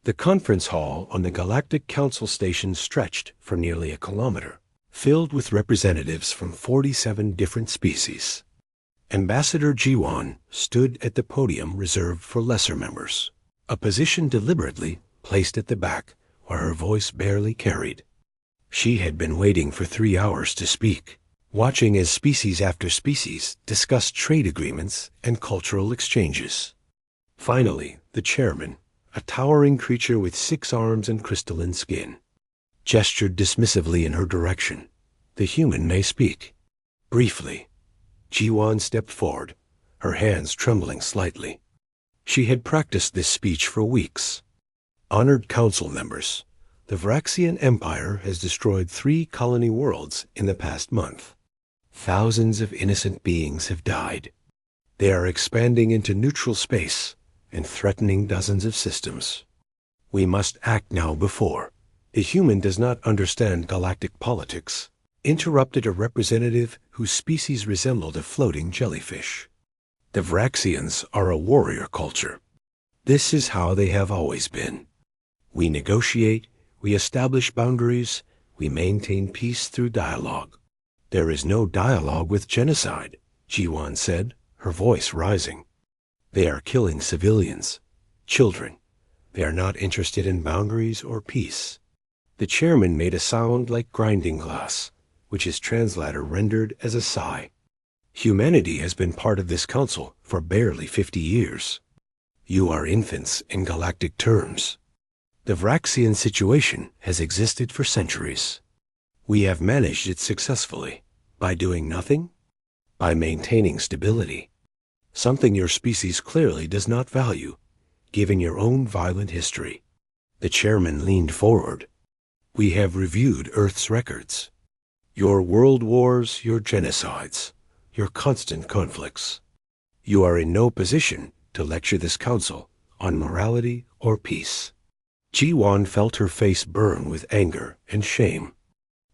The conference hall on the Galactic Council station stretched for nearly a kilometer, filled with representatives from 47 different species. Ambassador Jiwan stood at the podium reserved for lesser members, a position deliberately placed at the back where her voice barely carried. She had been waiting for 3 hours to speak, watching as species after species discussed trade agreements and cultural exchanges. Finally, the chairman, a towering creature with 6 arms and crystalline skin, gestured dismissively in her direction. The human may speak. Briefly, Jiwan stepped forward, her hands trembling slightly. She had practiced this speech for weeks. Honored council members, the Vraxian Empire has destroyed 3 colony worlds in the past month. Thousands of innocent beings have died. They are expanding into neutral space and threatening dozens of systems. We must act now before. The human does not understand galactic politics, interrupted a representative whose species resembled a floating jellyfish. The Vraxians are a warrior culture. This is how they have always been. We negotiate, we establish boundaries, we maintain peace through dialogue. There is no dialogue with genocide, Jiwan said, her voice rising. They are killing civilians, children. They are not interested in boundaries or peace. The chairman made a sound like grinding glass, which his translator rendered as a sigh. Humanity has been part of this council for barely 50 years. You are infants in galactic terms. The Vraxian situation has existed for centuries. We have managed it successfully. By doing nothing? By maintaining stability. Something your species clearly does not value, given your own violent history. The chairman leaned forward. We have reviewed Earth's records. Your world wars, your genocides, your constant conflicts. You are in no position to lecture this council on morality or peace. Jiwan felt her face burn with anger and shame.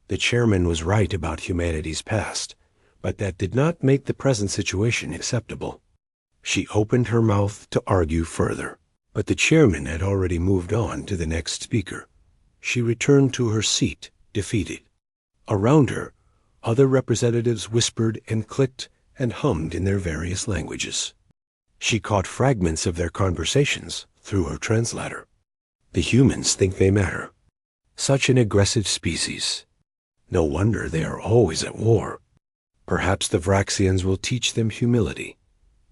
The chairman was right about humanity's past, but that did not make the present situation acceptable. She opened her mouth to argue further, but the chairman had already moved on to the next speaker. She returned to her seat, defeated. Around her, other representatives whispered and clicked and hummed in their various languages. She caught fragments of their conversations through her translator. The humans think they matter. Such an aggressive species. No wonder they are always at war. Perhaps the Vraxians will teach them humility.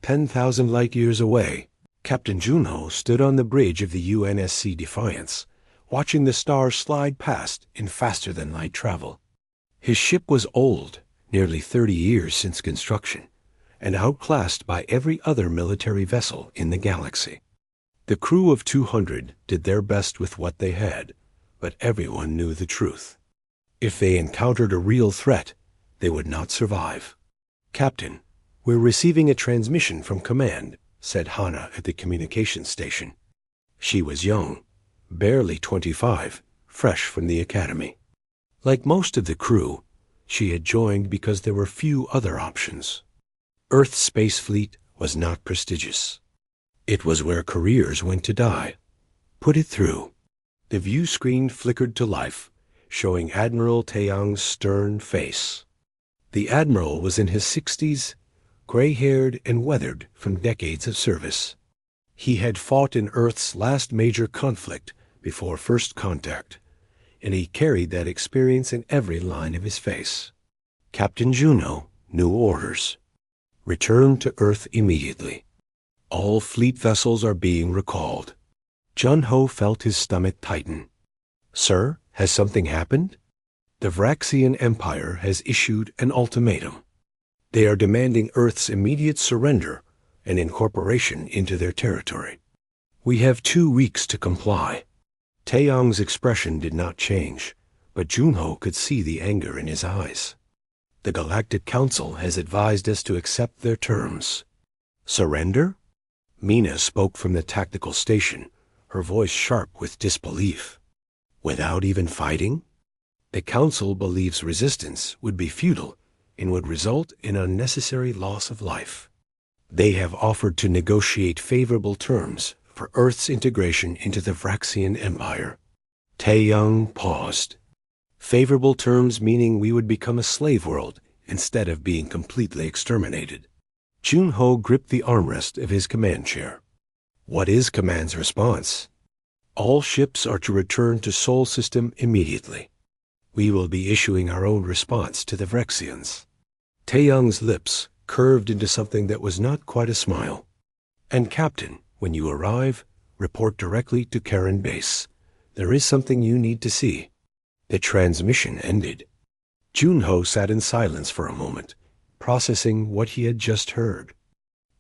10,000 light-years away, Captain Junho stood on the bridge of the UNSC Defiance, watching the stars slide past in faster-than-light travel. His ship was old, nearly 30 years since construction, and outclassed by every other military vessel in the galaxy. The crew of 200 did their best with what they had, but everyone knew the truth. If they encountered a real threat, they would not survive. Captain, we're receiving a transmission from command, said Hana at the communications station. She was young, barely 25, fresh from the academy. Like most of the crew, she had joined because there were few other options. Earth's space fleet was not prestigious. It was where careers went to die. Put it through. The view screen flickered to life, showing Admiral Taeyang's stern face. The Admiral was in his 60s, gray-haired and weathered from decades of service. He had fought in Earth's last major conflict before first contact, and he carried that experience in every line of his face. Captain Juno knew orders. Return to Earth immediately. All fleet vessels are being recalled. Junho felt his stomach tighten. Sir, has something happened? The Vraxian Empire has issued an ultimatum. They are demanding Earth's immediate surrender and incorporation into their territory. We have 2 weeks to comply. Taeyang's expression did not change, but Junho could see the anger in his eyes. The Galactic Council has advised us to accept their terms. Surrender? Mina spoke from the tactical station, her voice sharp with disbelief. Without even fighting? The Council believes resistance would be futile and would result in unnecessary loss of life. They have offered to negotiate favorable terms for for Earth's integration into the Vraxian Empire. Tae-young paused. Favorable terms meaning we would become a slave world instead of being completely exterminated. Jun-ho gripped the armrest of his command chair. What is Command's response? All ships are to return to Sol System immediately. We will be issuing our own response to the Vrexians. Tae-young's lips curved into something that was not quite a smile. And Captain, when you arrive, report directly to Karen Base. There is something you need to see. The transmission ended. Jun-ho sat in silence for a moment, processing what he had just heard.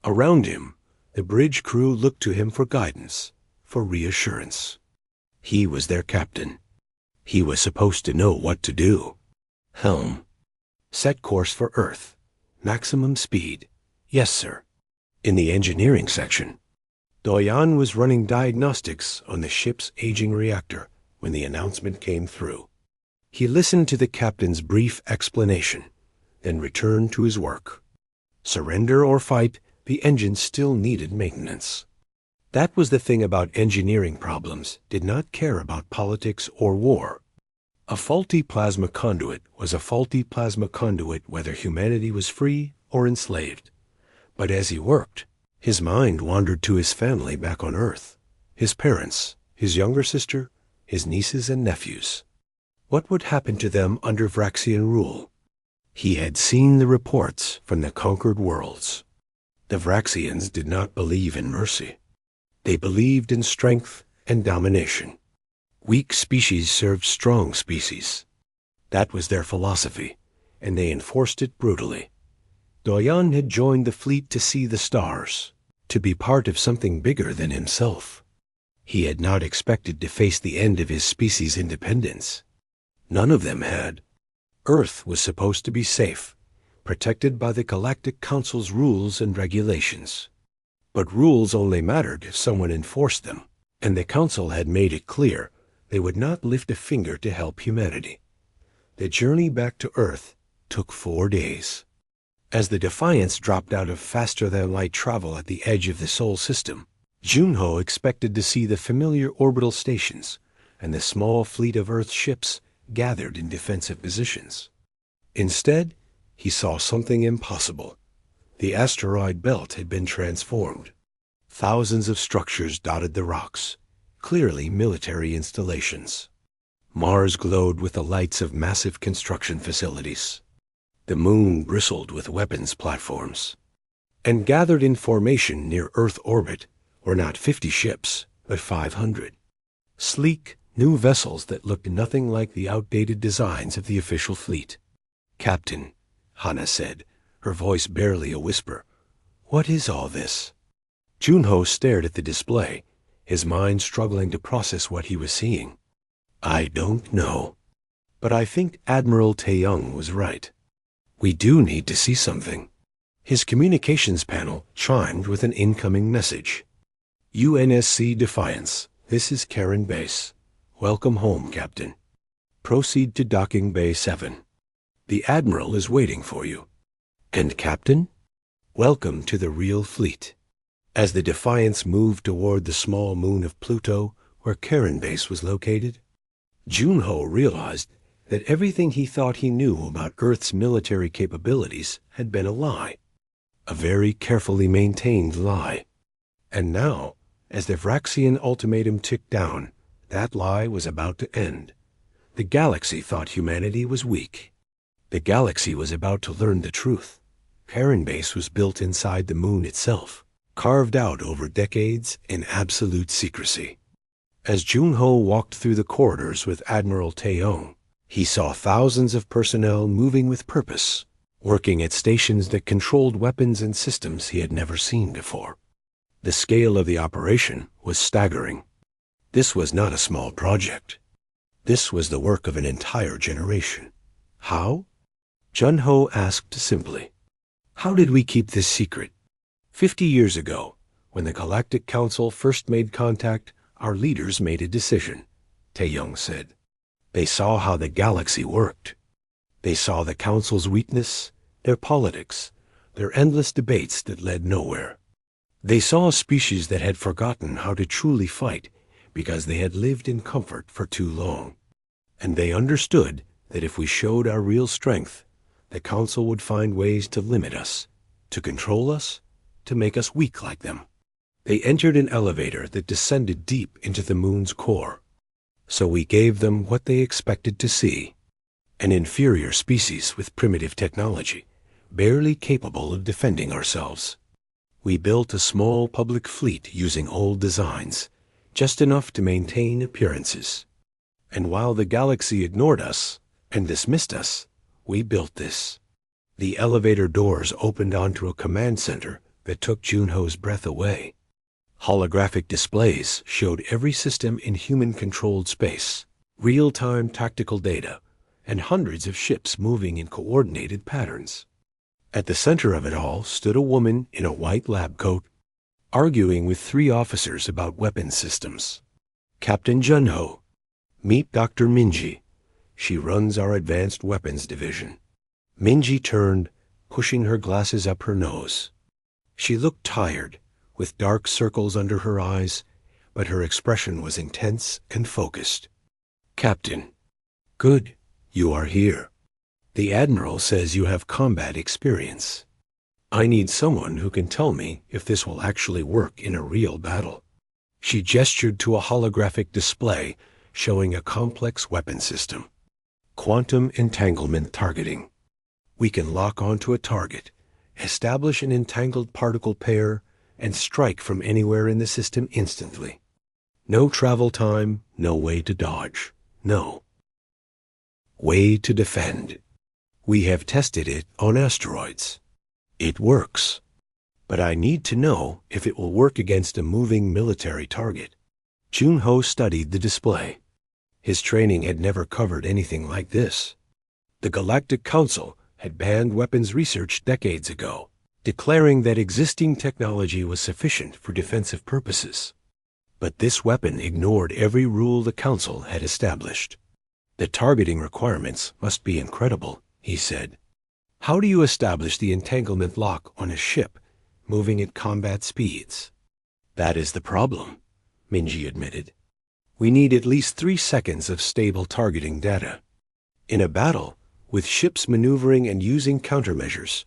Around him, the bridge crew looked to him for guidance, for reassurance. He was their captain. He was supposed to know what to do. Helm. Set course for Earth. Maximum speed. Yes, sir. In the engineering section, Do-yeon was running diagnostics on the ship's aging reactor when the announcement came through. He listened to the captain's brief explanation, then returned to his work. Surrender or fight, the engine still needed maintenance. That was the thing about engineering problems, did not care about politics or war. A faulty plasma conduit was a faulty plasma conduit whether humanity was free or enslaved. But as he worked, his mind wandered to his family back on Earth, his parents, his younger sister, his nieces and nephews. What would happen to them under Vraxian rule? He had seen the reports from the conquered worlds. The Vraxians did not believe in mercy. They believed in strength and domination. Weak species served strong species. That was their philosophy, and they enforced it brutally. Do-yeon had joined the fleet to see the stars, to be part of something bigger than himself. He had not expected to face the end of his species' independence. None of them had. Earth was supposed to be safe, protected by the Galactic Council's rules and regulations. But rules only mattered if someone enforced them, and the Council had made it clear they would not lift a finger to help humanity. The journey back to Earth took 4 days. As the Defiance dropped out of faster-than-light travel at the edge of the Sol System, Jun-ho expected to see the familiar orbital stations and the small fleet of Earth ships gathered in defensive positions. Instead, he saw something impossible. The asteroid belt had been transformed. Thousands of structures dotted the rocks, clearly military installations. Mars glowed with the lights of massive construction facilities. The moon bristled with weapons platforms. And gathered in formation near Earth orbit were not 50 ships, but 500. Sleek, new vessels that looked nothing like the outdated designs of the official fleet. "Captain," Hana said, her voice barely a whisper, "what is all this?" Jun-ho stared at the display, his mind struggling to process what he was seeing. "I don't know. But I think Admiral Tae-young was right. We do need to see something." His communications panel chimed with an incoming message. "UNSC Defiance, this is Karen Base. Welcome home, Captain. Proceed to Docking Bay 7. The Admiral is waiting for you. And Captain, welcome to the real fleet." As the Defiance moved toward the small moon of Pluto, where Karen Base was located, Jun-ho realized that everything he thought he knew about Earth's military capabilities had been a lie. A very carefully maintained lie. And now, as the Vraxian ultimatum ticked down, that lie was about to end. The galaxy thought humanity was weak. The galaxy was about to learn the truth. Karen Base was built inside the moon itself, carved out over decades in absolute secrecy. As Jun-ho walked through the corridors with Admiral Tae-young, he saw thousands of personnel moving with purpose, working at stations that controlled weapons and systems he had never seen before. The scale of the operation was staggering. This was not a small project. This was the work of an entire generation. How? Jun-ho asked simply. How did we keep this secret? 50 years ago, when the Galactic Council first made contact, our leaders made a decision, Tae-young said. They saw how the galaxy worked. They saw the Council's weakness, their politics, their endless debates that led nowhere. They saw a species that had forgotten how to truly fight because they had lived in comfort for too long. And they understood that if we showed our real strength, the Council would find ways to limit us, to control us, to make us weak like them. They entered an elevator that descended deep into the moon's core. So we gave them what they expected to see, an inferior species with primitive technology, barely capable of defending ourselves. We built a small public fleet using old designs, just enough to maintain appearances. And while the galaxy ignored us and dismissed us, we built this. The elevator doors opened onto a command center that took Junho's breath away. Holographic displays showed every system in human-controlled space, real-time tactical data, and hundreds of ships moving in coordinated patterns. At the center of it all stood a woman in a white lab coat, arguing with 3 officers about weapons systems. Captain Junho, meet Dr. Minji. She runs our advanced weapons division. Minji turned, pushing her glasses up her nose. She looked tired, with dark circles under her eyes, but her expression was intense and focused. Captain, good, you are here. The Admiral says you have combat experience. I need someone who can tell me if this will actually work in a real battle. She gestured to a holographic display showing a complex weapon system. Quantum entanglement targeting. We can lock onto a target, establish an entangled particle pair, and strike from anywhere in the system instantly. No travel time, no way to dodge. No way to defend. We have tested it on asteroids. It works. But I need to know if it will work against a moving military target. Junho studied the display. His training had never covered anything like this. The Galactic Council had banned weapons research decades ago, declaring that existing technology was sufficient for defensive purposes. But this weapon ignored every rule the Council had established. The targeting requirements must be incredible, he said. How do you establish the entanglement lock on a ship moving at combat speeds? That is the problem, Minji admitted. We need at least 3 seconds of stable targeting data. In a battle, with ships maneuvering and using countermeasures,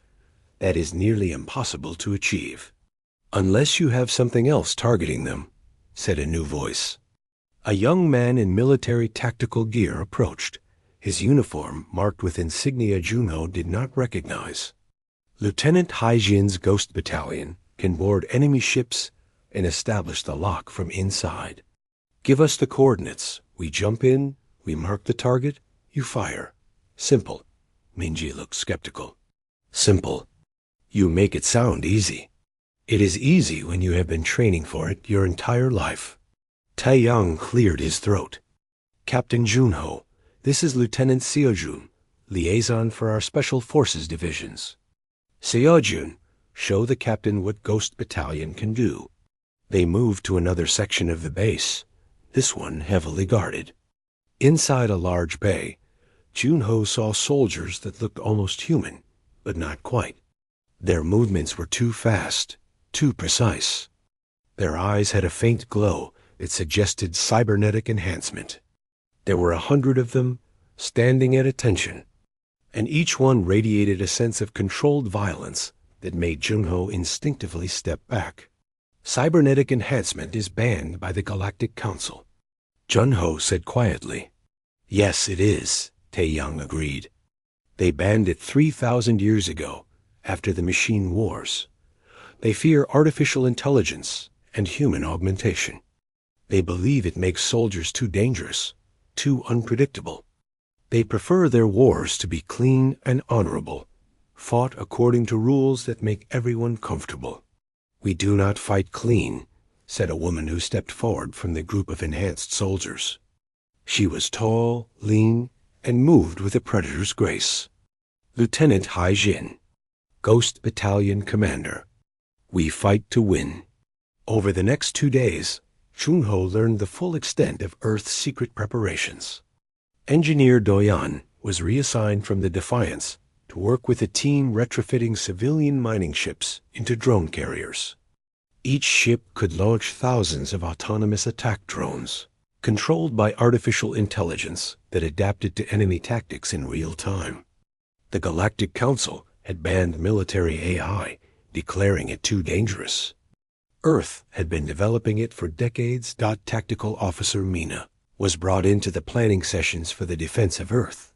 that is nearly impossible to achieve. Unless you have something else targeting them, said a new voice. A young man in military tactical gear approached, his uniform marked with insignia Junho did not recognize. Lieutenant Haijin's Ghost Battalion can board enemy ships and establish the lock from inside. Give us the coordinates. We jump in, we mark the target, you fire. Simple. Minji looked skeptical. Simple. You make it sound easy. It is easy when you have been training for it your entire life. Taeyang cleared his throat. Captain Junho, this is Lieutenant Seojun, liaison for our Special Forces divisions. Seojun, show the captain what Ghost Battalion can do. They moved to another section of the base, this one heavily guarded. Inside a large bay, Junho saw soldiers that looked almost human, but not quite. Their movements were too fast, too precise. Their eyes had a faint glow that suggested cybernetic enhancement. There were 100 of them, standing at attention, and each one radiated a sense of controlled violence that made Junho instinctively step back. Cybernetic enhancement is banned by the Galactic Council. Junho said quietly. Yes, it is, Taeyang agreed. They banned it 3,000 years ago, after the machine wars. They fear artificial intelligence and human augmentation. They believe it makes soldiers too dangerous, too unpredictable. They prefer their wars to be clean and honorable, fought according to rules that make everyone comfortable. We do not fight clean, said a woman who stepped forward from the group of enhanced soldiers. She was tall, lean, and moved with a predator's grace. Lieutenant Haijin, Ghost Battalion Commander. We fight to win. Over the next 2 days, Junho learned the full extent of Earth's secret preparations. Engineer Doyan was reassigned from the Defiance to work with a team retrofitting civilian mining ships into drone carriers. Each ship could launch thousands of autonomous attack drones, controlled by artificial intelligence that adapted to enemy tactics in real time. The Galactic Council had banned military AI, declaring it too dangerous. Earth had been developing it for decades. Tactical Officer Mina was brought into the planning sessions for the defense of Earth.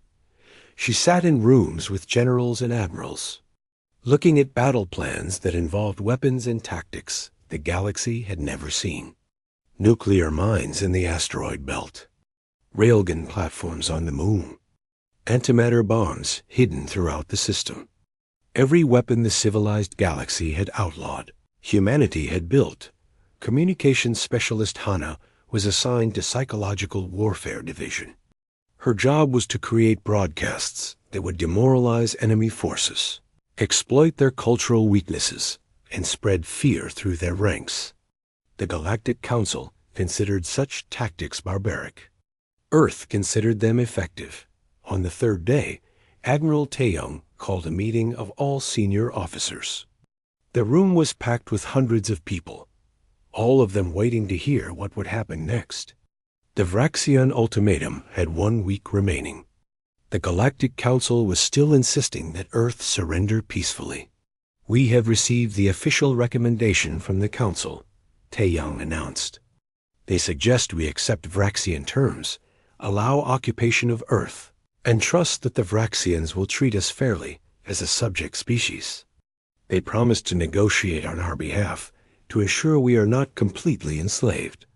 She sat in rooms with generals and admirals, looking at battle plans that involved weapons and tactics the galaxy had never seen. Nuclear mines in the asteroid belt, railgun platforms on the moon, antimatter bombs hidden throughout the system. Every weapon the civilized galaxy had outlawed, humanity had built. Communications specialist Hana was assigned to Psychological Warfare Division. Her job was to create broadcasts that would demoralize enemy forces, exploit their cultural weaknesses, and spread fear through their ranks. The Galactic Council considered such tactics barbaric. Earth considered them effective. On the third day, Admiral Taeyong called a meeting of all senior officers. The room was packed with hundreds of people, all of them waiting to hear what would happen next. The Vraxian ultimatum had 1 week remaining. The Galactic Council was still insisting that Earth surrender peacefully. "We have received the official recommendation from the Council," Taeyong announced. "They suggest we accept Vraxian terms, allow occupation of Earth, and trust that the Vraxians will treat us fairly as a subject species. They promise to negotiate on our behalf to assure we are not completely enslaved."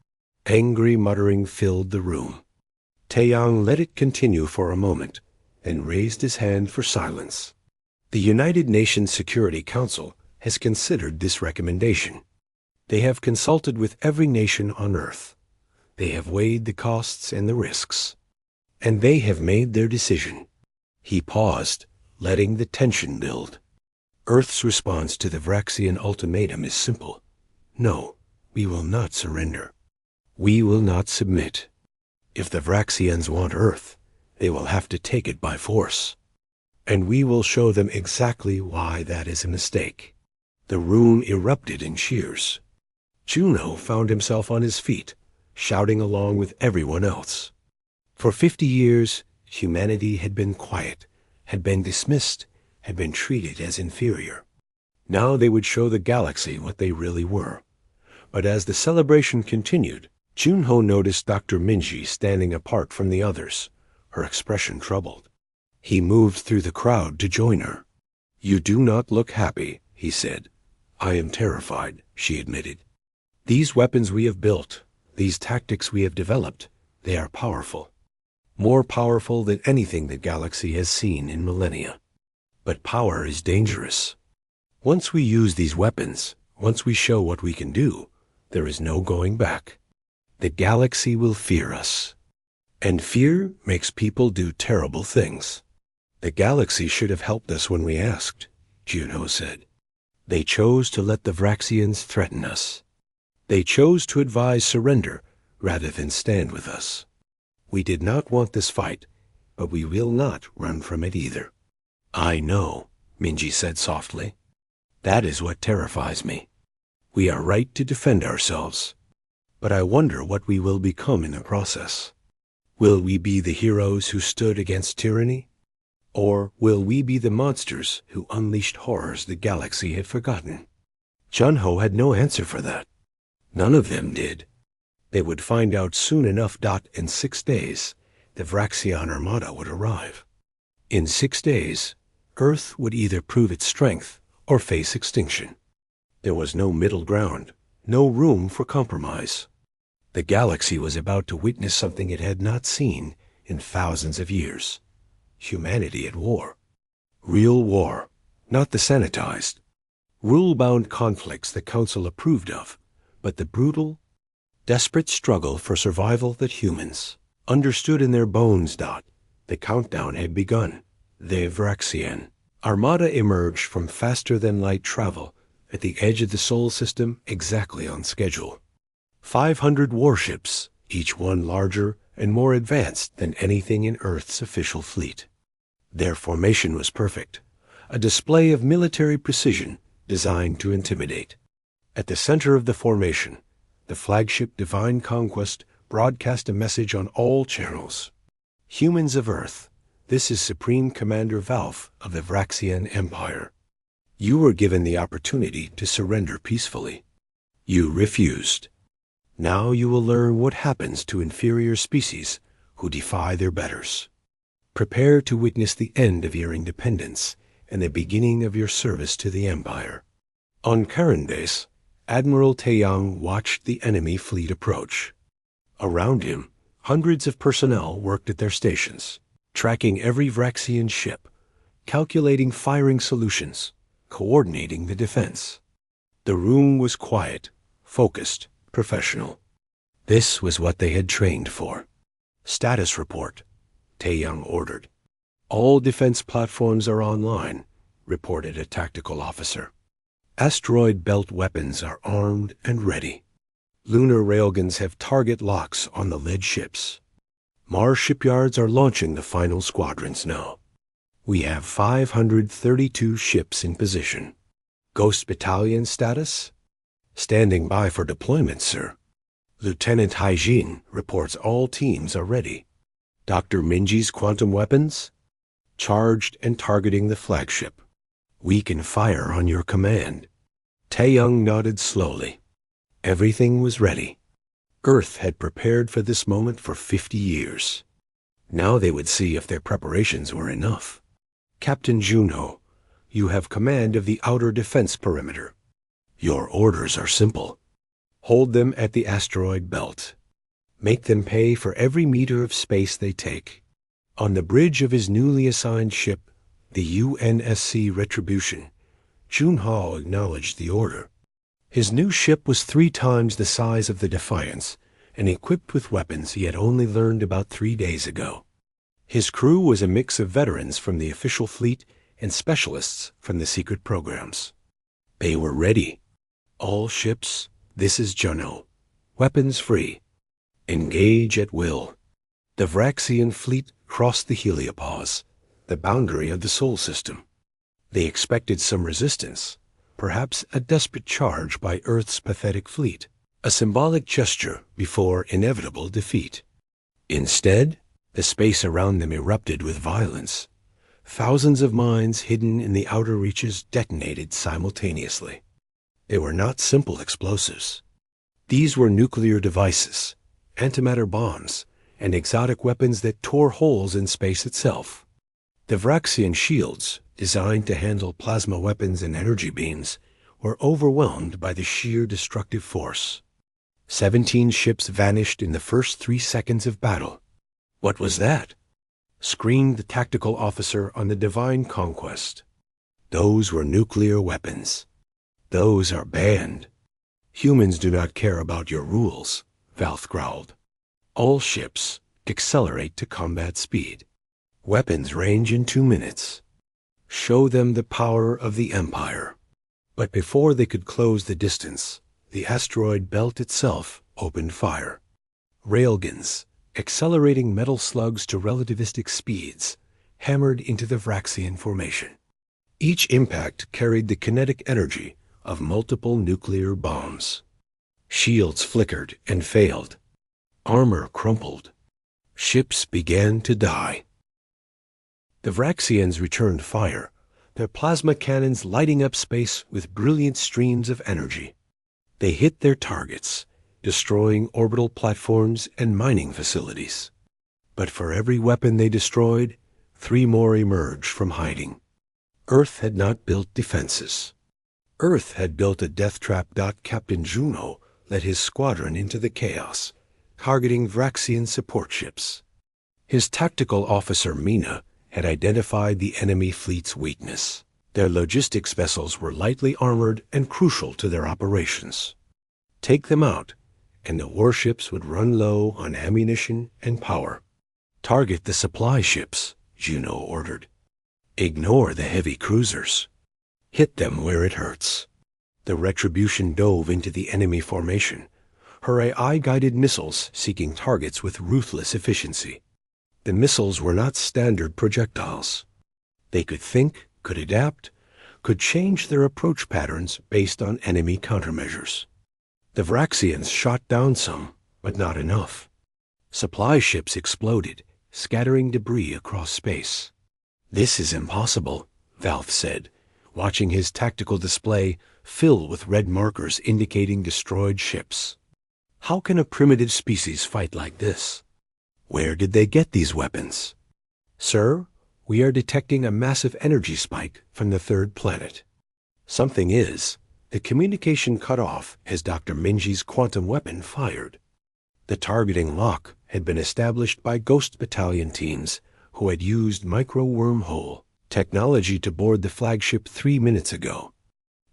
Angry muttering filled the room. Taeyong let it continue for a moment and raised his hand for silence. The United Nations Security Council has considered this recommendation. They have consulted with every nation on Earth. They have weighed the costs and the risks, and they have made their decision. He paused, letting the tension build. Earth's response to the Vraxian ultimatum is simple. No, we will not surrender. We will not submit. If the Vraxians want Earth, they will have to take it by force. And we will show them exactly why that is a mistake. The room erupted in cheers. Junho found himself on his feet, shouting along with everyone else. For 50 years, humanity had been quiet, had been dismissed, had been treated as inferior. Now they would show the galaxy what they really were. But as the celebration continued, Junho noticed Dr. Minji standing apart from the others, her expression troubled. He moved through the crowd to join her. "You do not look happy," he said. "I am terrified," she admitted. "These weapons we have built, these tactics we have developed, they are powerful. More powerful than anything the galaxy has seen in millennia. But power is dangerous. Once we use these weapons, once we show what we can do, there is no going back. The galaxy will fear us. And fear makes people do terrible things. The galaxy should have helped us when we asked," Junho said. "They chose to let the Vraxians threaten us. They chose to advise surrender rather than stand with us. We did not want this fight, but we will not run from it either." "I know," Minji said softly. "That is what terrifies me. We are right to defend ourselves. But I wonder what we will become in the process. Will we be the heroes who stood against tyranny? Or will we be the monsters who unleashed horrors the galaxy had forgotten?" Junho had no answer for that. None of them did. They would find out soon enough. In 6 days, the Vraxian armada would arrive. In 6 days, Earth would either prove its strength or face extinction. There was no middle ground, no room for compromise. The galaxy was about to witness something it had not seen in thousands of years. Humanity at war. Real war, not the sanitized, rule-bound conflicts the Council approved of, but the brutal, desperate struggle for survival that humans understood in their bones. The countdown had begun. The Vraxian armada emerged from faster-than-light travel at the edge of the Sol system exactly on schedule. 500 warships, each one larger and more advanced than anything in Earth's official fleet. Their formation was perfect, a display of military precision designed to intimidate. At the center of the formation, the flagship Divine Conquest broadcast a message on all channels. Humans of Earth, this is Supreme Commander Valf of the Vraxian Empire. You were given the opportunity to surrender peacefully. You refused. Now you will learn what happens to inferior species who defy their betters. Prepare to witness the end of your independence and the beginning of your service to the Empire. On Carandace, Admiral Taeyang watched the enemy fleet approach. Around him, hundreds of personnel worked at their stations, tracking every Vraxian ship, calculating firing solutions, coordinating the defense. The room was quiet, focused, professional. This was what they had trained for. Status report, Taeyang ordered. All defense platforms are online, reported a tactical officer. Asteroid belt weapons are armed and ready. Lunar railguns have target locks on the lead ships. Mars shipyards are launching the final squadrons now. We have 532 ships in position. Ghost Battalion status? Standing by for deployment, sir. Lieutenant Haijin reports all teams are ready. Dr. Minji's quantum weapons? Charged and targeting the flagship. We can fire on your command. Taeyang nodded slowly. Everything was ready. Earth had prepared for this moment for 50 years. Now they would see if their preparations were enough. Captain Juno, you have command of the outer defense perimeter. Your orders are simple. Hold them at the asteroid belt. Make them pay for every meter of space they take. On the bridge of his newly assigned ship, the UNSC Retribution, Junhao acknowledged the order. His new ship was 3 times the size of the Defiance and equipped with weapons he had only learned about 3 days ago. His crew was a mix of veterans from the official fleet and specialists from the secret programs. They were ready. All ships, this is Juno. Weapons free. Engage at will. The Vraxian fleet crossed the heliopause, the boundary of the Sol system. They expected some resistance, perhaps a desperate charge by Earth's pathetic fleet, a symbolic gesture before inevitable defeat. Instead, the space around them erupted with violence. Thousands of mines hidden in the outer reaches detonated simultaneously. They were not simple explosives. These were nuclear devices, antimatter bombs, and exotic weapons that tore holes in space itself. The Vraxian shields, designed to handle plasma weapons and energy beams, were overwhelmed by the sheer destructive force. 17 ships vanished in the first 3 seconds of battle. What was that? Screamed the tactical officer on the Divine Conquest. Those were nuclear weapons. Those are banned. Humans do not care about your rules, Valth growled. All ships accelerate to combat speed. Weapons range in 2 minutes. Show them the power of the Empire. But before they could close the distance, the asteroid belt itself opened fire. Railguns, accelerating metal slugs to relativistic speeds, hammered into the Vraxian formation. Each impact carried the kinetic energy of multiple nuclear bombs. Shields flickered and failed. Armor crumpled. Ships began to die. The Vraxians returned fire, their plasma cannons lighting up space with brilliant streams of energy. They hit their targets, destroying orbital platforms and mining facilities. But for every weapon they destroyed, 3 more emerged from hiding. Earth had not built defenses. Earth had built a death trap. Captain Juno led his squadron into the chaos, targeting Vraxian support ships. His tactical officer Mina had identified the enemy fleet's weakness. Their logistics vessels were lightly armored and crucial to their operations. Take them out, and the warships would run low on ammunition and power. Target the supply ships, Juno ordered. Ignore the heavy cruisers. Hit them where it hurts. The Retribution dove into the enemy formation, her AI-guided missiles seeking targets with ruthless efficiency. The missiles were not standard projectiles. They could think, could adapt, could change their approach patterns based on enemy countermeasures. The Vraxians shot down some, but not enough. Supply ships exploded, scattering debris across space. "This is impossible," Valve said, watching his tactical display fill with red markers indicating destroyed ships. "How can a primitive species fight like this? Where did they get these weapons?" "Sir, we are detecting a massive energy spike from the third planet." Something is. The communication cut off as Dr. Minji's quantum weapon fired. The targeting lock had been established by Ghost Battalion teams who had used micro-wormhole technology to board the flagship 3 minutes ago.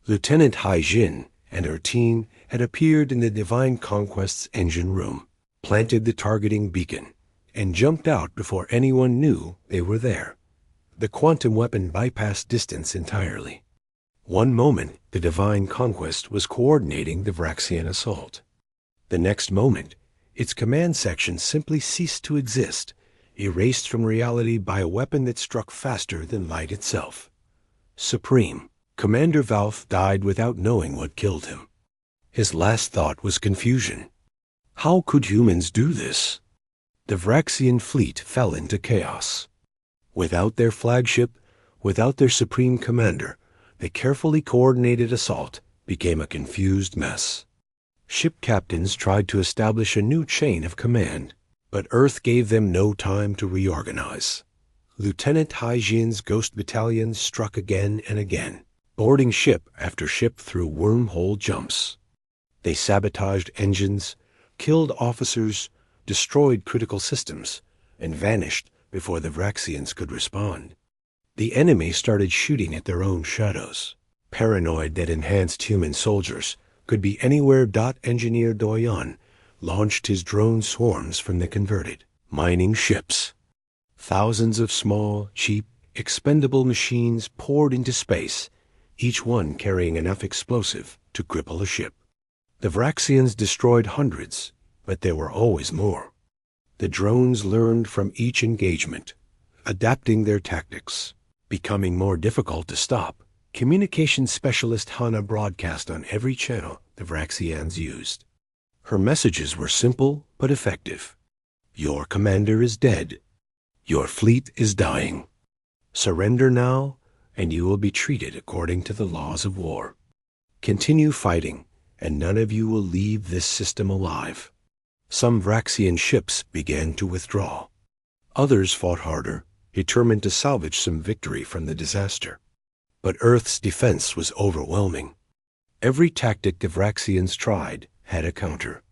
Lieutenant Hai Jin and her team had appeared in the Divine Conquest's engine room, planted the targeting beacon, and jumped out before anyone knew they were there. The quantum weapon bypassed distance entirely. One moment, the Divine Conquest was coordinating the Vraxian assault. The next moment, its command section simply ceased to exist, erased from reality by a weapon that struck faster than light itself. Supreme, Commander Valve died without knowing what killed him. His last thought was confusion. How could humans do this? The Vraxian fleet fell into chaos. Without their flagship, without their supreme commander, the carefully coordinated assault became a confused mess. Ship captains tried to establish a new chain of command, but Earth gave them no time to reorganize. Lieutenant Hai Jin's Ghost Battalion struck again and again, boarding ship after ship through wormhole jumps. They sabotaged engines, killed officers, destroyed critical systems, and vanished before the Vraxians could respond. The enemy started shooting at their own shadows, paranoid that enhanced human soldiers could be anywhere. Engineer Doyon launched his drone swarms from the converted, mining ships. Thousands of small, cheap, expendable machines poured into space, each one carrying enough explosive to cripple a ship. The Vraxians destroyed hundreds, but there were always more. The drones learned from each engagement, adapting their tactics. Becoming more difficult to stop, communications specialist Hana broadcast on every channel the Vraxians used. Her messages were simple but effective. Your commander is dead. Your fleet is dying. Surrender now, and you will be treated according to the laws of war. Continue fighting, and none of you will leave this system alive. Some Vraxian ships began to withdraw. Others fought harder, determined to salvage some victory from the disaster. But Earth's defense was overwhelming. Every tactic the Vraxians tried had a counter.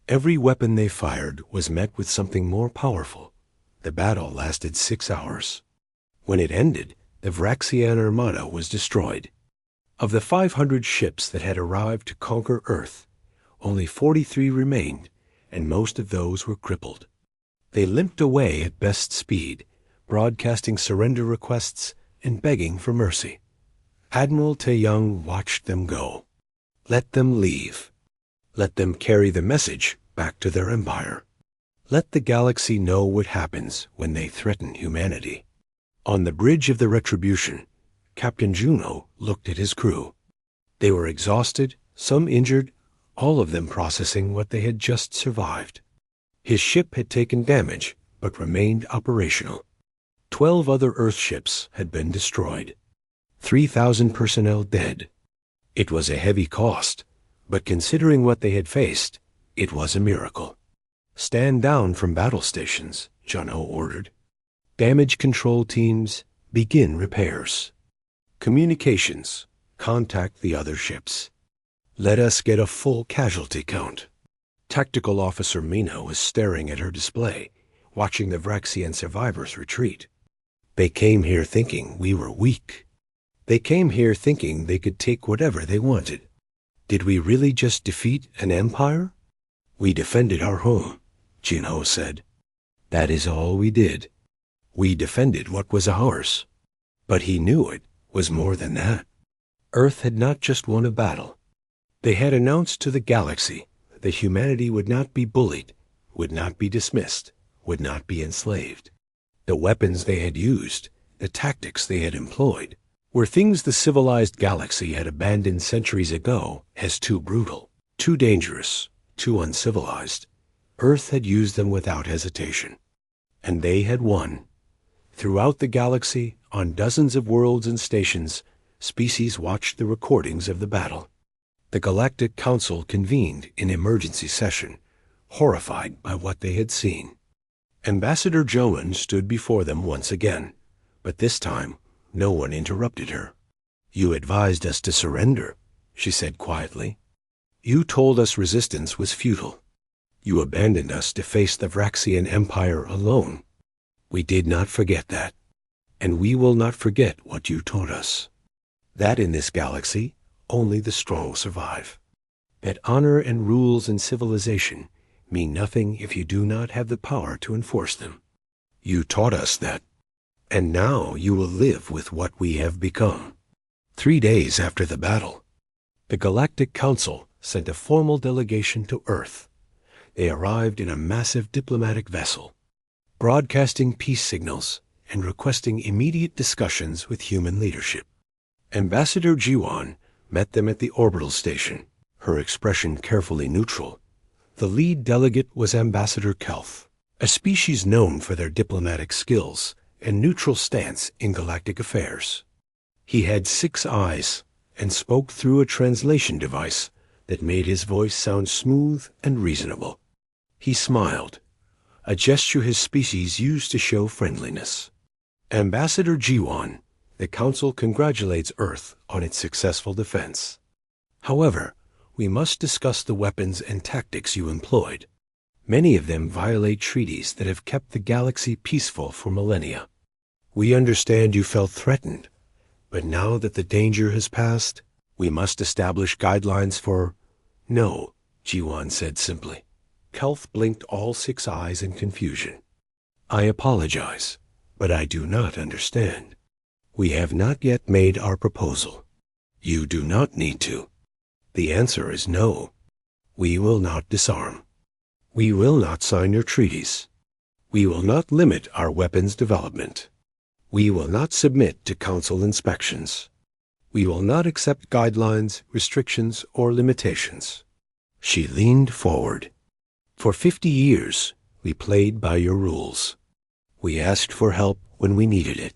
Every weapon they fired was met with something more powerful. The battle lasted 6 hours. When it ended, the Vraxian armada was destroyed. Of the 500 ships that had arrived to conquer Earth, only 43 remained, and most of those were crippled. They limped away at best speed, broadcasting surrender requests and begging for mercy. Admiral Taeyang watched them go. Let them leave. Let them carry the message back to their empire. Let the galaxy know what happens when they threaten humanity. On the bridge of the Retribution, Captain Juno looked at his crew. They were exhausted, some injured, all of them processing what they had just survived. His ship had taken damage, but remained operational. 12 other Earth ships had been destroyed. 3,000 personnel dead. It was a heavy cost, but considering what they had faced, it was a miracle. Stand down from battle stations, Juno ordered. Damage control teams, begin repairs. Communications, contact the other ships. Let us get a full casualty count. Tactical Officer Mina was staring at her display, watching the Vraxian survivors retreat. They came here thinking we were weak. They came here thinking they could take whatever they wanted. Did we really just defeat an empire? We defended our home, Jinho said. That is all we did. We defended what was ours. But he knew it was more than that. Earth had not just won a battle. They had announced to the galaxy that humanity would not be bullied, would not be dismissed, would not be enslaved. The weapons they had used, the tactics they had employed, were things the civilized galaxy had abandoned centuries ago as too brutal, too dangerous, too uncivilized. Earth had used them without hesitation. And they had won. Throughout the galaxy, on dozens of worlds and stations, species watched the recordings of the battle. The Galactic Council convened in emergency session, horrified by what they had seen. Ambassador Joan stood before them once again, but this time no one interrupted her. "You advised us to surrender," she said quietly. "You told us resistance was futile. You abandoned us to face the Vraxian Empire alone. We did not forget that, and we will not forget what you taught us. That in this galaxy, only the strong survive. That honor and rules and civilization mean nothing if you do not have the power to enforce them. You taught us that, and now you will live with what we have become." 3 days after the battle, the Galactic Council sent a formal delegation to Earth. They arrived in a massive diplomatic vessel, broadcasting peace signals and requesting immediate discussions with human leadership. Ambassador Jiwan met them at the orbital station, her expression carefully neutral. The lead delegate was Ambassador Kelth, a species known for their diplomatic skills and neutral stance in galactic affairs. He had 6 eyes and spoke through a translation device that made his voice sound smooth and reasonable. He smiled, a gesture his species used to show friendliness. "Ambassador Jiwan, the Council congratulates Earth on its successful defense. However, we must discuss the weapons and tactics you employed. Many of them violate treaties that have kept the galaxy peaceful for millennia. We understand you felt threatened, but now that the danger has passed, we must establish guidelines for—" "No," Jiwan said simply. Kelth blinked all 6 eyes in confusion. "I apologize, but I do not understand. We have not yet made our proposal. You do not need to. The answer is no. We will not disarm. We will not sign your treaties. We will not limit our weapons development. We will not submit to Council inspections. We will not accept guidelines, restrictions, or limitations." She leaned forward. "For 50 years, we played by your rules. We asked for help when we needed it.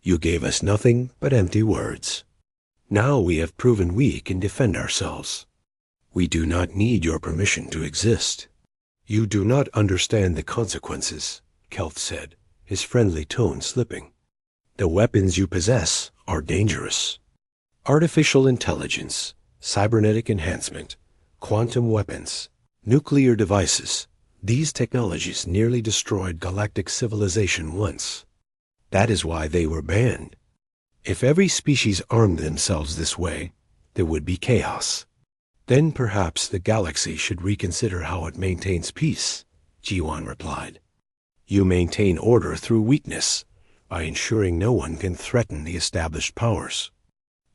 You gave us nothing but empty words. Now we have proven we can defend ourselves. We do not need your permission to exist." "You do not understand the consequences," Kelth said, his friendly tone slipping. "The weapons you possess are dangerous. Artificial intelligence, cybernetic enhancement, quantum weapons, nuclear devices, these technologies nearly destroyed galactic civilization once. That is why they were banned. If every species armed themselves this way, there would be chaos. Then perhaps the galaxy should reconsider how it maintains peace," Jiwan replied. "You maintain order through weakness, by ensuring no one can threaten the established powers.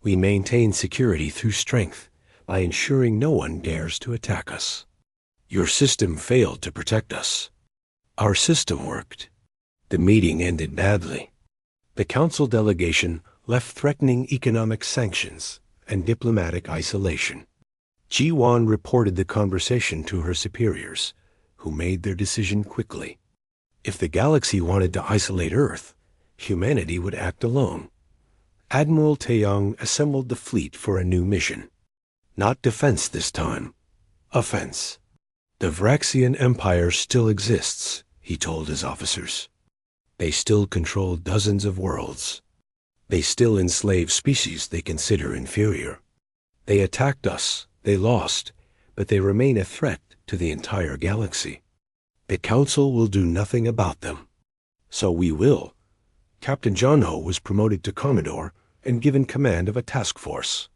We maintain security through strength, by ensuring no one dares to attack us. Your system failed to protect us. Our system worked." The meeting ended badly. The Council delegation left threatening economic sanctions and diplomatic isolation. Jiwan reported the conversation to her superiors, who made their decision quickly. If the galaxy wanted to isolate Earth, humanity would act alone. Admiral Taeyong assembled the fleet for a new mission. Not defense this time, offense. "The Vraxian Empire still exists," he told his officers. "They still control dozens of worlds. They still enslave species they consider inferior. They attacked us, they lost, but they remain a threat to the entire galaxy. The Council will do nothing about them. So we will." Captain John Ho was promoted to Commodore and given command of a task force.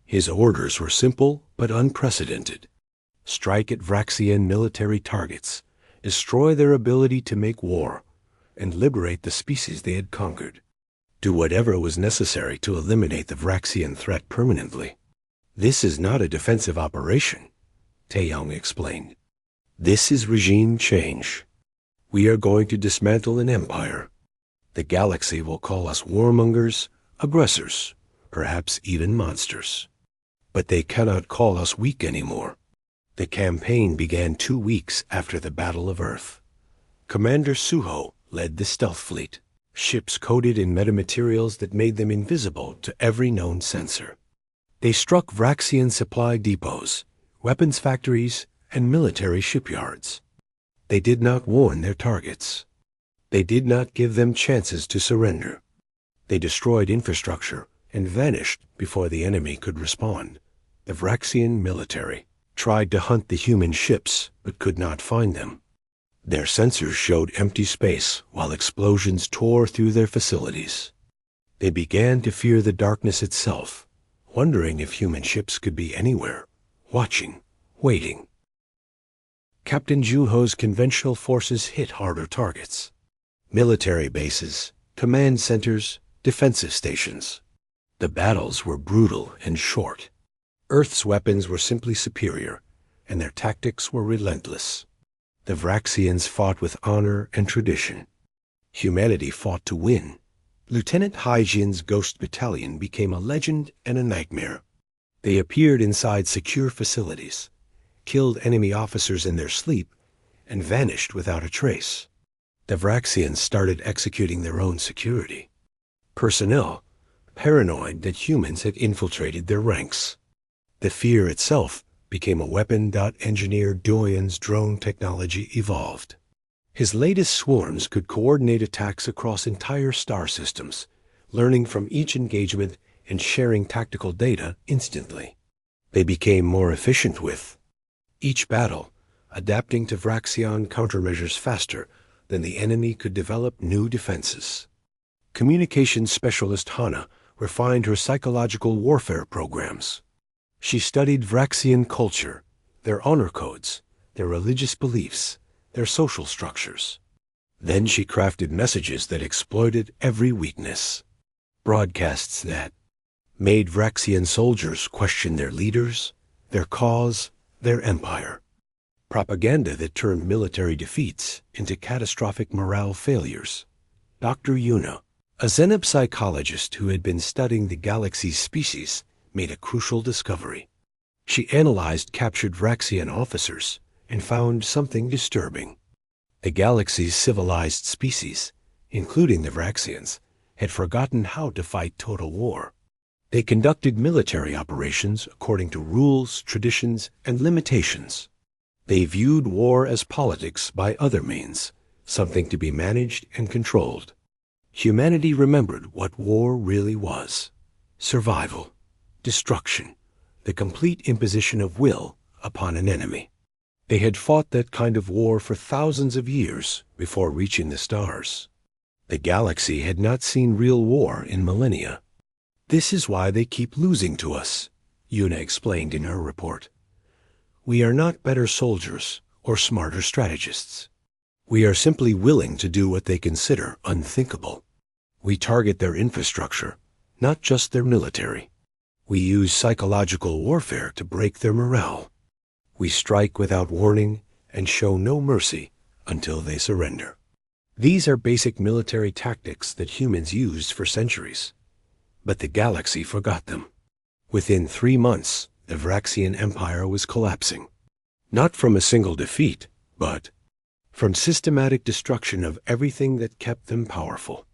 His orders were simple but unprecedented. Strike at Vraxian military targets, destroy their ability to make war, and liberate the species they had conquered. Do whatever was necessary to eliminate the Vraxian threat permanently. "This is not a defensive operation," Taeyong explained. "This is regime change. We are going to dismantle an empire. The galaxy will call us warmongers, aggressors, perhaps even monsters. But they cannot call us weak anymore. The campaign began 2 weeks after the Battle of Earth. Commander Suho led the stealth fleet, ships coated in metamaterials that made them invisible to every known sensor. They struck Vraxian supply depots, weapons factories, and military shipyards. They did not warn their targets. They did not give them chances to surrender. They destroyed infrastructure and vanished before the enemy could respond. The Vraxian military tried to hunt the human ships but could not find them. Their sensors showed empty space while explosions tore through their facilities. They began to fear the darkness itself, wondering if human ships could be anywhere, watching, waiting. Captain Junho's conventional forces hit harder targets: military bases, command centers, defensive stations. The battles were brutal and short. Earth's weapons were simply superior, and their tactics were relentless. The Vraxians fought with honor and tradition. Humanity fought to win. Lieutenant Hygien's Ghost Battalion became a legend and a nightmare. They appeared inside secure facilities, killed enemy officers in their sleep, and vanished without a trace. The Vraxians started executing their own security. Personnel, paranoid that humans had infiltrated their ranks. The fear itself became a weapon. Engineer Doyen's drone technology evolved. His latest swarms could coordinate attacks across entire star systems, learning from each engagement and sharing tactical data instantly. They became more efficient with each battle, adapting to Vraxian countermeasures faster than the enemy could develop new defenses. Communications specialist Hana refined her psychological warfare programs. She studied Vraxian culture, their honor codes, their religious beliefs, their social structures. Then she crafted messages that exploited every weakness. Broadcasts that made Vraxian soldiers question their leaders, their cause, their empire. Propaganda that turned military defeats into catastrophic morale failures. Dr. Yuna, a xenopsychologist who had been studying the galaxy's species, made a crucial discovery. She analyzed captured Vraxian officers and found something disturbing. The galaxy's civilized species, including the Vraxians, had forgotten how to fight total war. They conducted military operations according to rules, traditions, and limitations. They viewed war as politics by other means, something to be managed and controlled. Humanity remembered what war really was: survival, destruction, the complete imposition of will upon an enemy. They had fought that kind of war for thousands of years before reaching the stars. The galaxy had not seen real war in millennia. This is why they keep losing to us, Yuna explained in her report. We are not better soldiers or smarter strategists. We are simply willing to do what they consider unthinkable. We target their infrastructure, not just their military. We use psychological warfare to break their morale. We strike without warning and show no mercy until they surrender. These are basic military tactics that humans used for centuries. But the galaxy forgot them. Within 3 months, the Vraxian Empire was collapsing. Not from a single defeat, but from systematic destruction of everything that kept them powerful.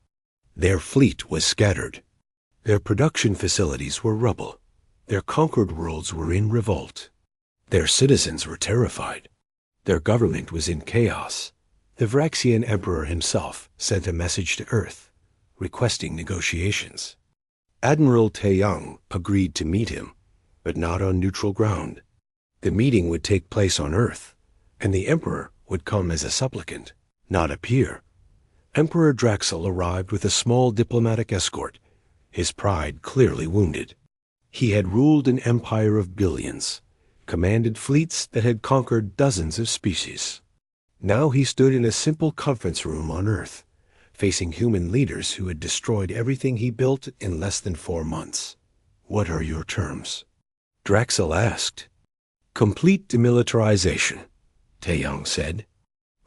Their fleet was scattered. Their production facilities were rubble. Their conquered worlds were in revolt. Their citizens were terrified. Their government was in chaos. The Vraxian Emperor himself sent a message to Earth, requesting negotiations. Admiral Taeyang agreed to meet him, but not on neutral ground. The meeting would take place on Earth, and the Emperor would come as a supplicant, not a peer. Emperor Draxel arrived with a small diplomatic escort, his pride clearly wounded. He had ruled an empire of billions, commanded fleets that had conquered dozens of species. Now he stood in a simple conference room on Earth, facing human leaders who had destroyed everything he built in less than 4 months. What are your terms? Draxel asked. Complete demilitarization, Taeyang said.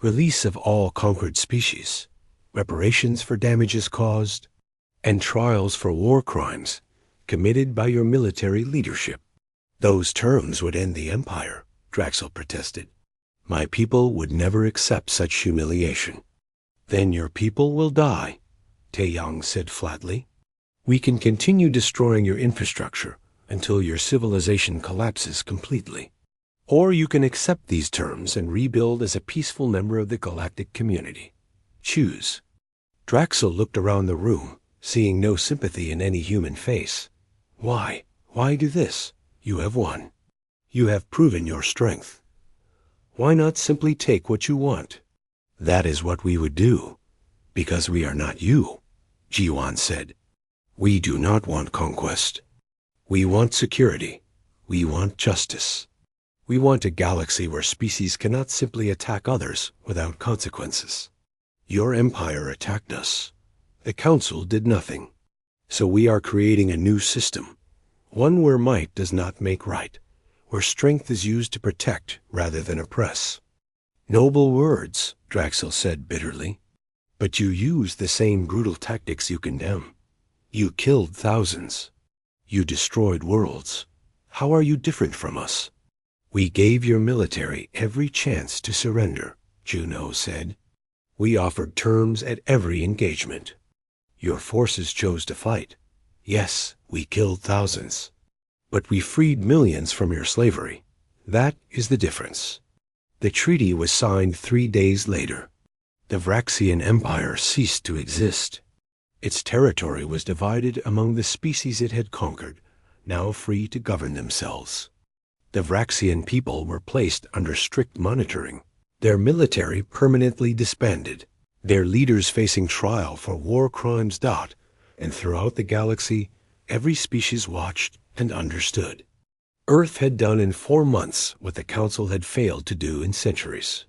Release of all conquered species. Reparations for damages caused. and trials for war crimes committed by your military leadership. Those terms would end the Empire, Draxel protested. My people would never accept such humiliation. Then your people will die, Taeyang said flatly. We can continue destroying your infrastructure until your civilization collapses completely. Or you can accept these terms and rebuild as a peaceful member of the galactic community. Choose. Draxel looked around the room, seeing no sympathy in any human face. Why? Why do this? You have won. You have proven your strength. Why not simply take what you want? That is what we would do, because we are not you, Jiwan said. We do not want conquest. We want security. We want justice. We want a galaxy where species cannot simply attack others without consequences. Your empire attacked us. The Council did nothing. So we are creating a new system, one where might does not make right, where strength is used to protect rather than oppress. Noble words, Draxel said bitterly. But you use the same brutal tactics you condemn. You killed thousands. You destroyed worlds. How are you different from us? We gave your military every chance to surrender, Juno said. We offered terms at every engagement. Your forces chose to fight. Yes, we killed thousands. But we freed millions from your slavery. That is the difference. The treaty was signed 3 days later. The Vraxian Empire ceased to exist. Its territory was divided among the species it had conquered, now free to govern themselves. The Vraxian people were placed under strict monitoring, their military permanently disbanded, their leaders facing trial for war crimes. And throughout the galaxy, every species watched and understood. Earth had done in 4 months what the Council had failed to do in centuries.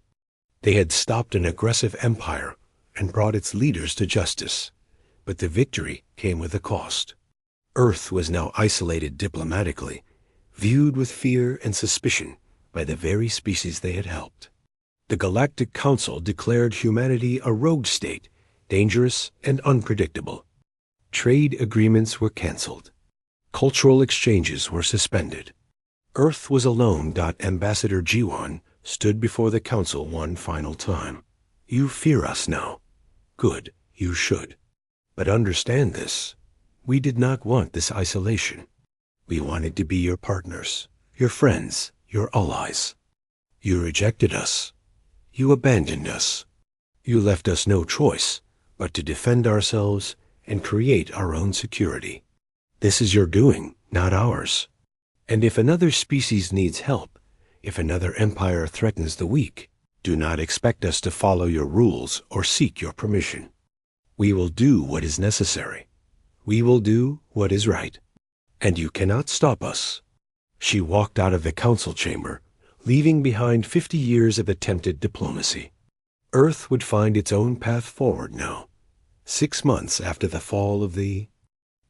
They had stopped an aggressive empire and brought its leaders to justice. But the victory came with a cost. Earth was now isolated diplomatically, viewed with fear and suspicion by the very species they had helped. The Galactic Council declared humanity a rogue state, dangerous and unpredictable. Trade agreements were canceled. Cultural exchanges were suspended. Earth was alone. Ambassador Jiwan stood before the Council one final time. You fear us now. Good, you should. But understand this. We did not want this isolation. We wanted to be your partners, your friends, your allies. You rejected us. You abandoned us. You left us no choice but to defend ourselves and create our own security. This is your doing, not ours. And if another species needs help, if another empire threatens the weak, do not expect us to follow your rules or seek your permission. We will do what is necessary. We will do what is right. And you cannot stop us. She walked out of the council chamber, leaving behind 50 years of attempted diplomacy. Earth would find its own path forward now. 6 months after the fall of the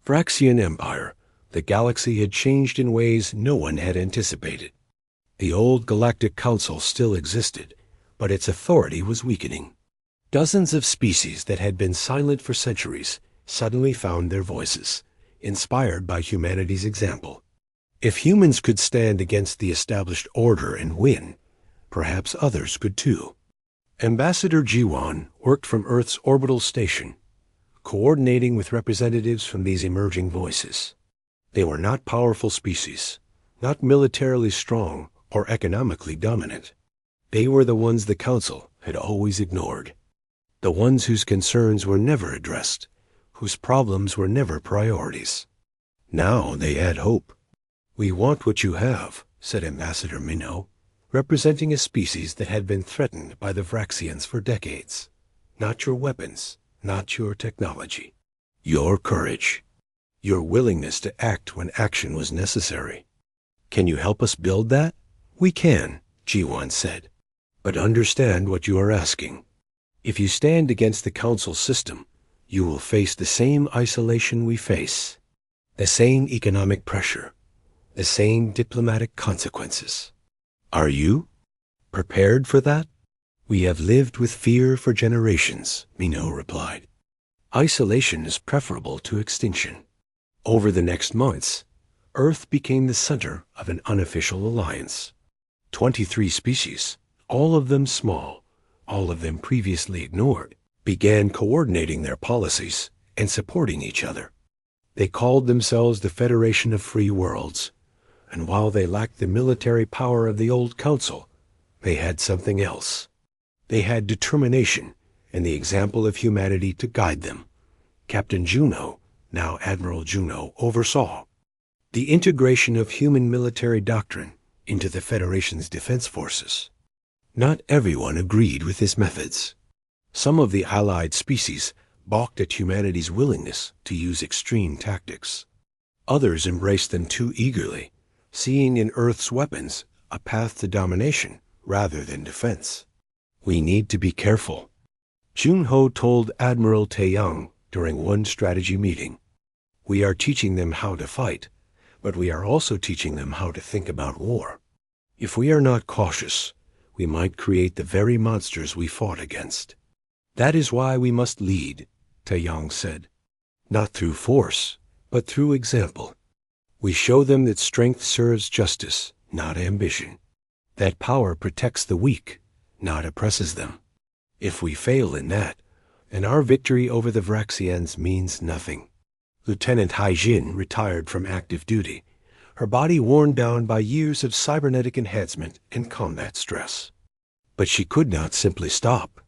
Vraxian Empire, the galaxy had changed in ways no one had anticipated. The old Galactic Council still existed, but its authority was weakening. Dozens of species that had been silent for centuries suddenly found their voices, inspired by humanity's example. If humans could stand against the established order and win, perhaps others could too. Ambassador Jiwan worked from Earth's orbital station, coordinating with representatives from these emerging voices. They were not powerful species, not militarily strong or economically dominant. They were the ones the Council had always ignored, the ones whose concerns were never addressed, whose problems were never priorities. Now they had hope. We want what you have, said Ambassador Minnow, representing a species that had been threatened by the Vraxians for decades. Not your weapons, not your technology. Your courage. Your willingness to act when action was necessary. Can you help us build that? We can, Jiwan said. But understand what you are asking. If you stand against the Council system, you will face the same isolation we face, the same economic pressure, the same diplomatic consequences. Are you prepared for that? We have lived with fear for generations, Minnow replied. Isolation is preferable to extinction. Over the next months, Earth became the center of an unofficial alliance. 23 species, all of them small, all of them previously ignored, began coordinating their policies and supporting each other. They called themselves the Federation of Free Worlds, and while they lacked the military power of the old council, they had something else. They had determination and the example of humanity to guide them. Captain Juno, now Admiral Juno, oversaw the integration of human military doctrine into the Federation's defense forces. Not everyone agreed with his methods. Some of the allied species balked at humanity's willingness to use extreme tactics. Others embraced them too eagerly, seeing in Earth's weapons a path to domination rather than defense. We need to be careful, Junho told Admiral Taeyang during one strategy meeting. We are teaching them how to fight, but we are also teaching them how to think about war. If we are not cautious, we might create the very monsters we fought against. That is why we must lead, Taeyang said. Not through force, but through example. We show them that strength serves justice, not ambition. That power protects the weak, not oppresses them. If we fail in that, then our victory over the Vraxians means nothing. Lieutenant Haijin retired from active duty, her body worn down by years of cybernetic enhancement and combat stress. But she could not simply stop.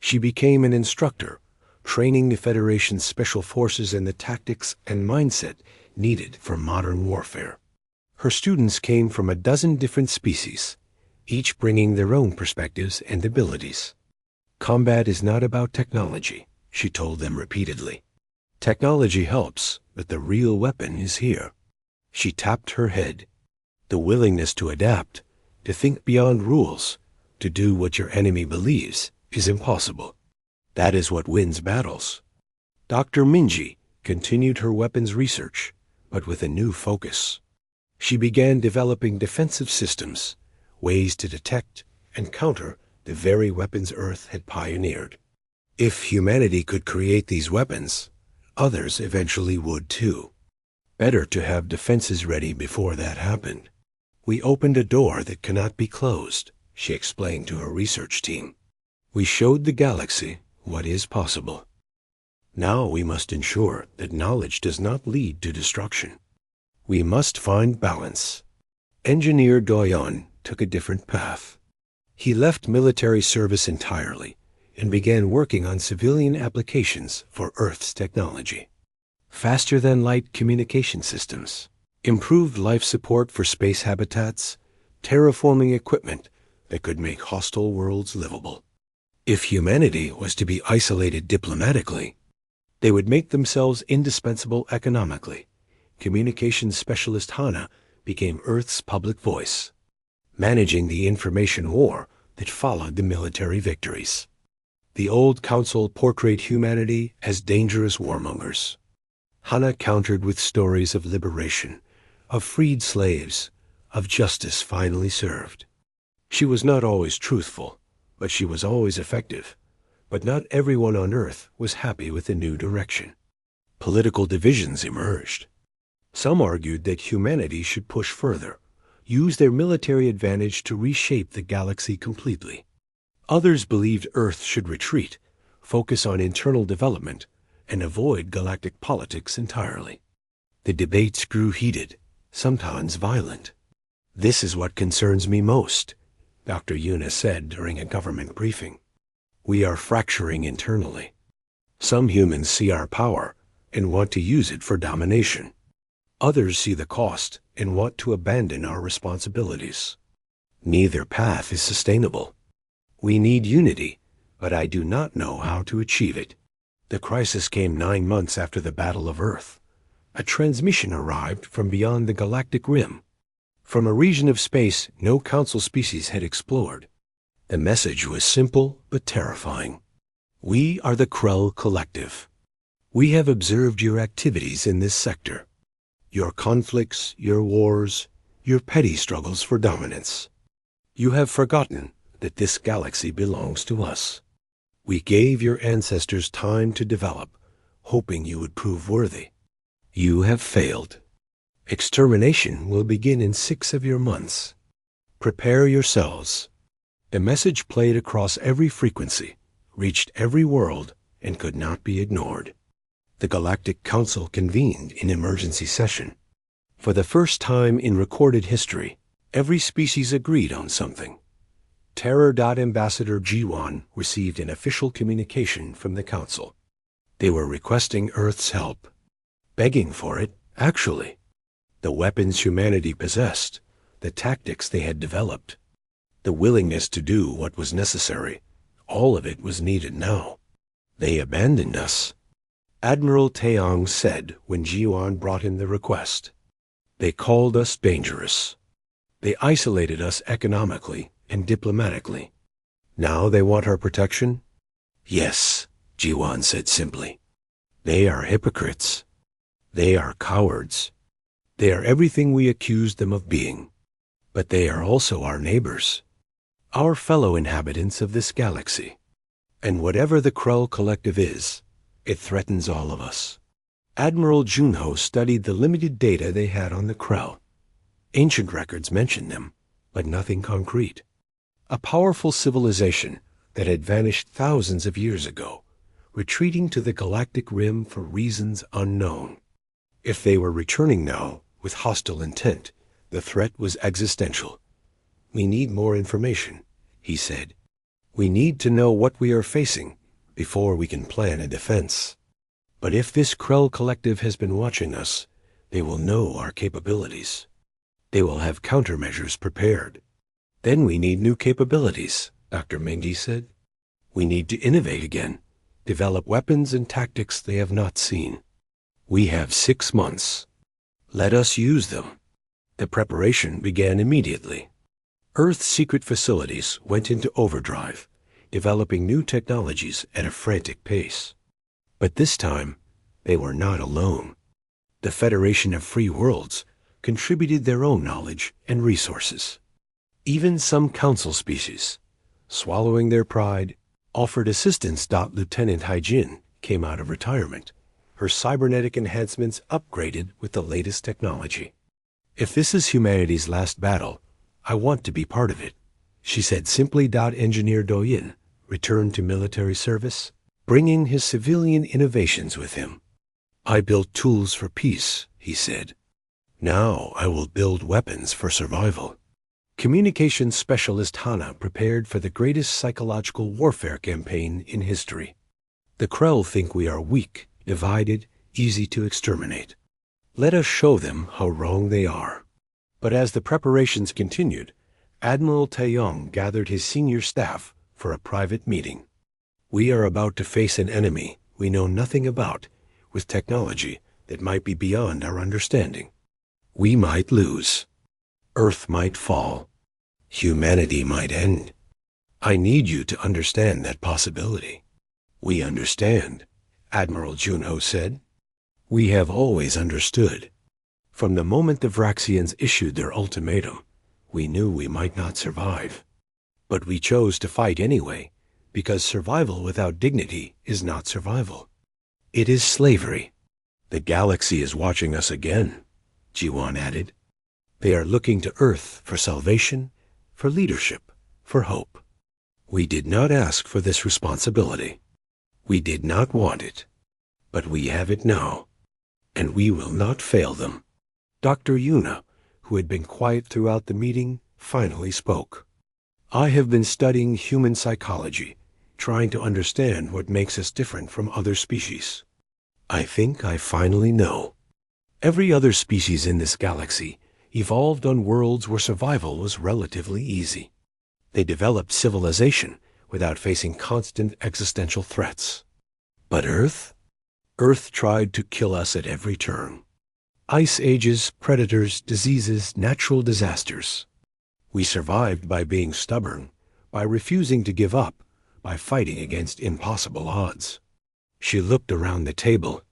She became an instructor, training the Federation's special forces in the tactics and mindset needed for modern warfare. Her students came from a dozen different species, each bringing their own perspectives and abilities. Combat is not about technology, she told them repeatedly. Technology helps, but the real weapon is here. She tapped her head. The willingness to adapt, to think beyond rules, to do what your enemy believes, is impossible. That is what wins battles. Dr. Minji continued her weapons research, but with a new focus. She began developing defensive systems, ways to detect and counter the very weapons Earth had pioneered. If humanity could create these weapons, others eventually would too. Better to have defenses ready before that happened. We opened a door that cannot be closed, she explained to her research team. We showed the galaxy what is possible. Now we must ensure that knowledge does not lead to destruction. We must find balance. Engineer Doyon took a different path. He left military service entirely and began working on civilian applications for Earth's technology. Faster-than-light communication systems, improved life support for space habitats, terraforming equipment that could make hostile worlds livable. If humanity was to be isolated diplomatically, they would make themselves indispensable economically. Communications specialist Hana became Earth's public voice, managing the information war that followed the military victories. The old council portrayed humanity as dangerous warmongers. Hana countered with stories of liberation, of freed slaves, of justice finally served. She was not always truthful, but she was always effective. But not everyone on Earth was happy with the new direction. Political divisions emerged. Some argued that humanity should push further, use their military advantage to reshape the galaxy completely. Others believed Earth should retreat, focus on internal development, and avoid galactic politics entirely. The debates grew heated, sometimes violent. This is what concerns me most, Dr. Yuna said during a government briefing. We are fracturing internally. Some humans see our power and want to use it for domination. Others see the cost and want to abandon our responsibilities. Neither path is sustainable. We need unity, but I do not know how to achieve it. The crisis came 9 months after the Battle of Earth. A transmission arrived from beyond the galactic rim, from a region of space no council species had explored. The message was simple but terrifying. We are the Krell Collective. We have observed your activities in this sector. Your conflicts, your wars, your petty struggles for dominance. You have forgotten that this galaxy belongs to us. We gave your ancestors time to develop, hoping you would prove worthy. You have failed. Extermination will begin in 6 of your months. Prepare yourselves." The message played across every frequency, reached every world, and could not be ignored. The Galactic Council convened in emergency session. For the first time in recorded history, every species agreed on something. Terror.Ambassador G1 received an official communication from the Council. They were requesting Earth's help. Begging for it, actually. The weapons humanity possessed, the tactics they had developed, the willingness to do what was necessary, all of it was needed now. They abandoned us. Admiral Taeyong said when Ji-wan brought him the request. They called us dangerous. They isolated us economically and diplomatically. Now they want our protection? Yes, Ji-wan said simply. They are hypocrites. They are cowards. They are everything we accused them of being. But they are also our neighbors, our fellow inhabitants of this galaxy. And whatever the Krell Collective is, it threatens all of us. Admiral Junho studied the limited data they had on the Krell. Ancient records mentioned them, but nothing concrete. A powerful civilization that had vanished thousands of years ago, retreating to the galactic rim for reasons unknown. If they were returning now with hostile intent, the threat was existential. "We need more information," he said. "We need to know what we are facing before we can plan a defense. But if this Krell Collective has been watching us, they will know our capabilities. They will have countermeasures prepared. Then we need new capabilities," Dr. Mengi said. "We need to innovate again, develop weapons and tactics they have not seen. We have 6 months. Let us use them." The preparation began immediately. Earth's secret facilities went into overdrive, developing new technologies at a frantic pace. But this time, they were not alone. The Federation of Free Worlds contributed their own knowledge and resources. Even some council species, swallowing their pride, offered assistance. Lieutenant Haijin came out of retirement, her cybernetic enhancements upgraded with the latest technology. "If this is humanity's last battle, I want to be part of it," she said simply. Engineer Doyin returned to military service, bringing his civilian innovations with him. "I built tools for peace," he said. "Now I will build weapons for survival." Communications specialist Hana prepared for the greatest psychological warfare campaign in history. The Krell think we are weak, divided, easy to exterminate. Let us show them how wrong they are. But as the preparations continued, Admiral Taeyong gathered his senior staff for a private meeting. "We are about to face an enemy we know nothing about, with technology that might be beyond our understanding. We might lose. Earth might fall. Humanity might end. I need you to understand that possibility." "We understand," Admiral Junho said. "We have always understood. From the moment the Vraxians issued their ultimatum, we knew we might not survive. But we chose to fight anyway, because survival without dignity is not survival. It is slavery. The galaxy is watching us again," Ji-wan added. "They are looking to Earth for salvation, for leadership, for hope. We did not ask for this responsibility. We did not want it. But we have it now, and we will not fail them." Dr. Yuna, who had been quiet throughout the meeting, finally spoke. "I have been studying human psychology, trying to understand what makes us different from other species. I think I finally know. Every other species in this galaxy evolved on worlds where survival was relatively easy. They developed civilization without facing constant existential threats. But Earth? Earth tried to kill us at every turn. Ice ages, predators, diseases, natural disasters. We survived by being stubborn, by refusing to give up, by fighting against impossible odds." She looked around the table.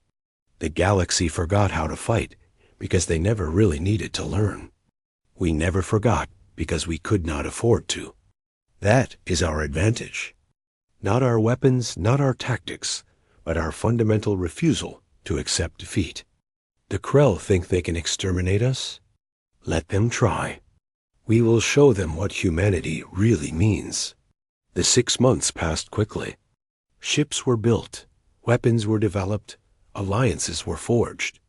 The galaxy forgot how to fight because they never really needed to learn. We never forgot because we could not afford to. That is our advantage. Not our weapons, not our tactics, but our fundamental refusal to accept defeat. The Krell think they can exterminate us? Let them try. We will show them what humanity really means. The 6 months passed quickly. Ships were built, weapons were developed, alliances were forged.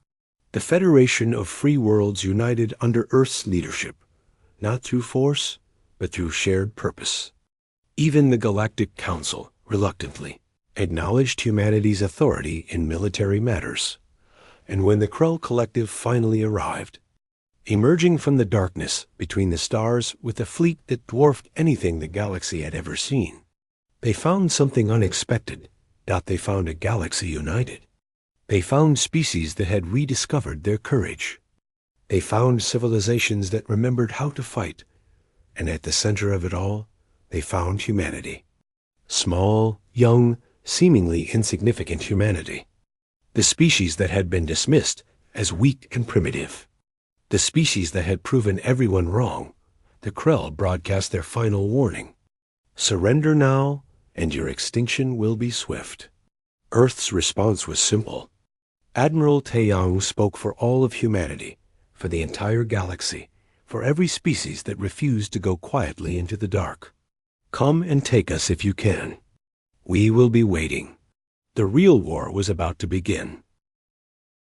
The Federation of Free Worlds united under Earth's leadership, not through force, but through shared purpose. Even the Galactic Council, reluctantly, acknowledged humanity's authority in military matters. And when the Krell Collective finally arrived, emerging from the darkness between the stars with a fleet that dwarfed anything the galaxy had ever seen, they found something unexpected. They found a galaxy united. They found species that had rediscovered their courage. They found civilizations that remembered how to fight. And at the center of it all, they found humanity. Small, young, seemingly insignificant humanity. The species that had been dismissed as weak and primitive. The species that had proven everyone wrong. The Krell broadcast their final warning. Surrender now, and your extinction will be swift. Earth's response was simple. Admiral Taeyang spoke for all of humanity, for the entire galaxy, for every species that refused to go quietly into the dark. Come and take us if you can. We will be waiting. The real war was about to begin.